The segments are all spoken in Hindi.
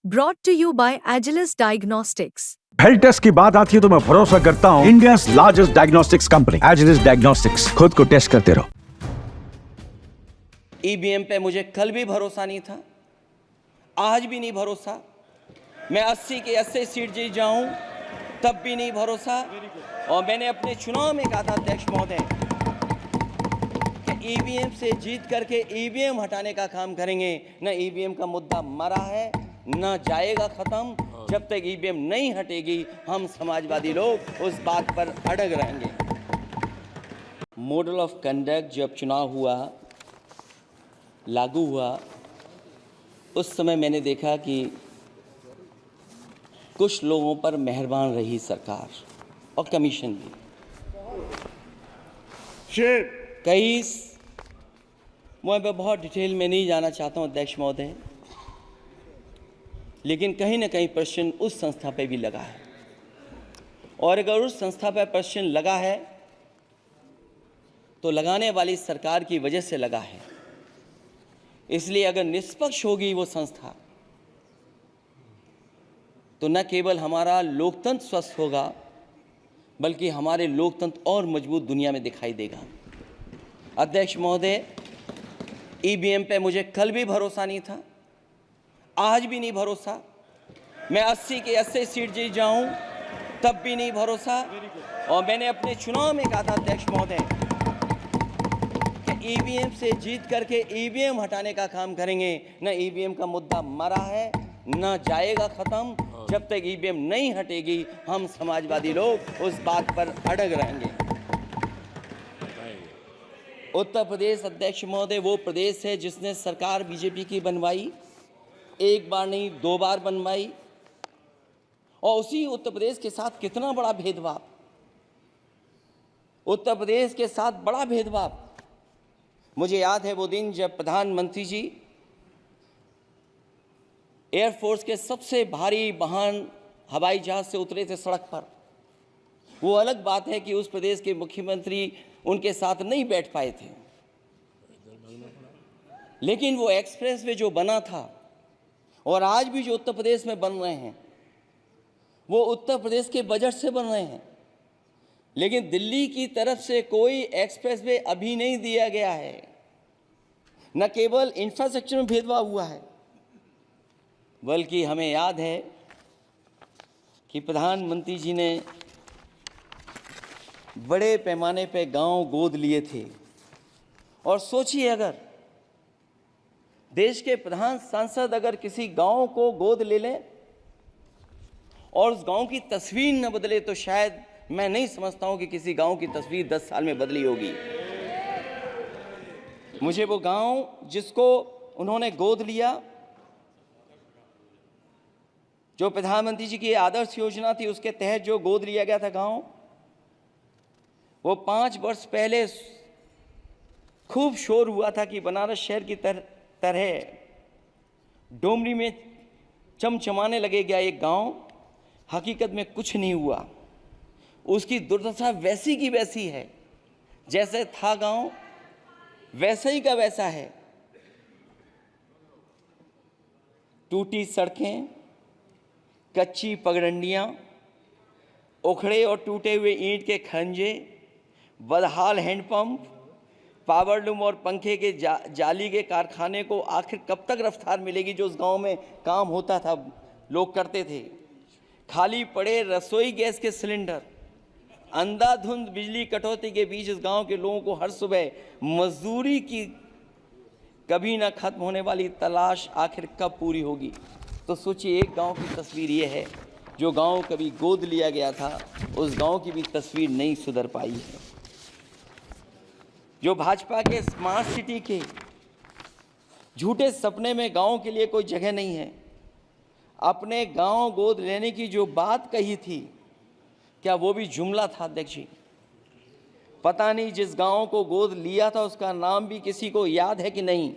Brought to you by Agilus Diagnostics. Health test की बात आती है तो मैं भरोसा करता हूँ India largest diagnostics company Agilus diagnostics. खुद को टेस्ट करते रहो। ईवीएम पे मुझे कल भी भरोसा नहीं था, आज भी नहीं भरोसा। मैं 80 के 80 सीट जीत जाऊं तब भी नहीं भरोसा। और मैंने अपने चुनाव में कहा था अध्यक्ष महोदय कि ईवीएम से जीत करके ईवीएम हटाने का काम करेंगे। न ईवीएम का मुद्दा मरा है न जाएगा खत्म। जब तक ईवीएम नहीं हटेगी हम समाजवादी लोग उस बात पर अड़ग रहेंगे। मॉडल ऑफ कंडक्ट जब चुनाव हुआ, लागू हुआ, उस समय मैंने देखा कि कुछ लोगों पर मेहरबान रही सरकार और कमीशन भी। मैं बहुत डिटेल में नहीं जाना चाहता हूं अध्यक्ष महोदय, लेकिन कहीं ना कहीं प्रश्न उस संस्था पे भी लगा है। और अगर उस संस्था पर प्रश्न लगा है तो लगाने वाली सरकार की वजह से लगा है। इसलिए अगर निष्पक्ष होगी वो संस्था तो न केवल हमारा लोकतंत्र स्वस्थ होगा बल्कि हमारे लोकतंत्र और मजबूत दुनिया में दिखाई देगा। अध्यक्ष महोदय, ईवीएम पे मुझे कल भी भरोसा नहीं था, आज भी नहीं भरोसा। मैं 80 के 80 सीट जीत जाऊं तब भी नहीं भरोसा। और मैंने अपने चुनाव में कहा था अध्यक्ष महोदय कि ईवीएम से जीत करके ईवीएम हटाने का काम करेंगे। न ईवीएम का मुद्दा मरा है न जाएगा खत्म। जब तक ईवीएम नहीं हटेगी हम समाजवादी लोग उस बात पर अड़ग रहेंगे। उत्तर प्रदेश अध्यक्ष महोदय वो प्रदेश है जिसने सरकार बीजेपी की बनवाई, एक बार नहीं 2 बार बनवाई। और उसी उत्तर प्रदेश के साथ कितना बड़ा भेदभाव, उत्तर प्रदेश के साथ बड़ा भेदभाव। मुझे याद है वो दिन जब प्रधानमंत्री जी एयरफोर्स के सबसे भारी वाहन हवाई जहाज से उतरे थे सड़क पर। वो अलग बात है कि उस प्रदेश के मुख्यमंत्री उनके साथ नहीं बैठ पाए थे, लेकिन वो एक्सप्रेसवे जो बना था और आज भी जो उत्तर प्रदेश में बन रहे हैं वो उत्तर प्रदेश के बजट से बन रहे हैं। लेकिन दिल्ली की तरफ से कोई एक्सप्रेसवे अभी नहीं दिया गया है। न केवल इंफ्रास्ट्रक्चर में भेदभाव हुआ है बल्कि हमें याद है कि प्रधानमंत्री जी ने बड़े पैमाने पे गांव गोद लिए थे। और सोचिए, अगर देश के प्रधान सांसद अगर किसी गांव को गोद ले लें और उस गांव की तस्वीर न बदले तो शायद मैं नहीं समझता हूं कि किसी गांव की तस्वीर 10 साल में बदली होगी। मुझे वो गांव जिसको उन्होंने गोद लिया, जो प्रधानमंत्री जी की आदर्श योजना थी उसके तहत जो गोद लिया गया था गांव, वो 5 वर्ष पहले खूब शोर हुआ था कि बनारस शहर की तरह डोमरी में चमचमाने लगेगा एक गांव। हकीकत में कुछ नहीं हुआ। उसकी दुर्दशा वैसी की वैसी है, जैसे था गांव वैसे ही का वैसा है। टूटी सड़कें, कच्ची पगडंडियां, उखड़े और टूटे हुए ईंट के खंजे, बदहाल हैंडपंप, पावरलूम और पंखे के जाली के कारखाने को आखिर कब तक रफ्तार मिलेगी जो उस गांव में काम होता था, लोग करते थे। खाली पड़े रसोई गैस के सिलेंडर, अंधाधुंध बिजली कटौती के बीच इस गांव के लोगों को हर सुबह मजदूरी की कभी ना खत्म होने वाली तलाश आखिर कब पूरी होगी। तो सोचिए, एक गांव की तस्वीर ये है। जो गांव कभी गोद लिया गया था उस गांव की भी तस्वीर नहीं सुधर पाई है। जो भाजपा के स्मार्ट सिटी के झूठे सपने में गांव के लिए कोई जगह नहीं है। अपने गांव गोद लेने की जो बात कही थी, क्या वो भी जुमला था अध्यक्ष जी? पता नहीं जिस गांव को गोद लिया था उसका नाम भी किसी को याद है कि नहीं।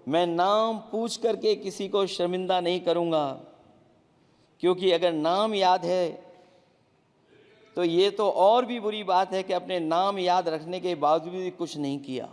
मैं नाम पूछ करके किसी को शर्मिंदा नहीं करूंगा, क्योंकि अगर नाम याद है तो ये तो और भी बुरी बात है कि अपने नाम याद रखने के बावजूद भी कुछ नहीं किया।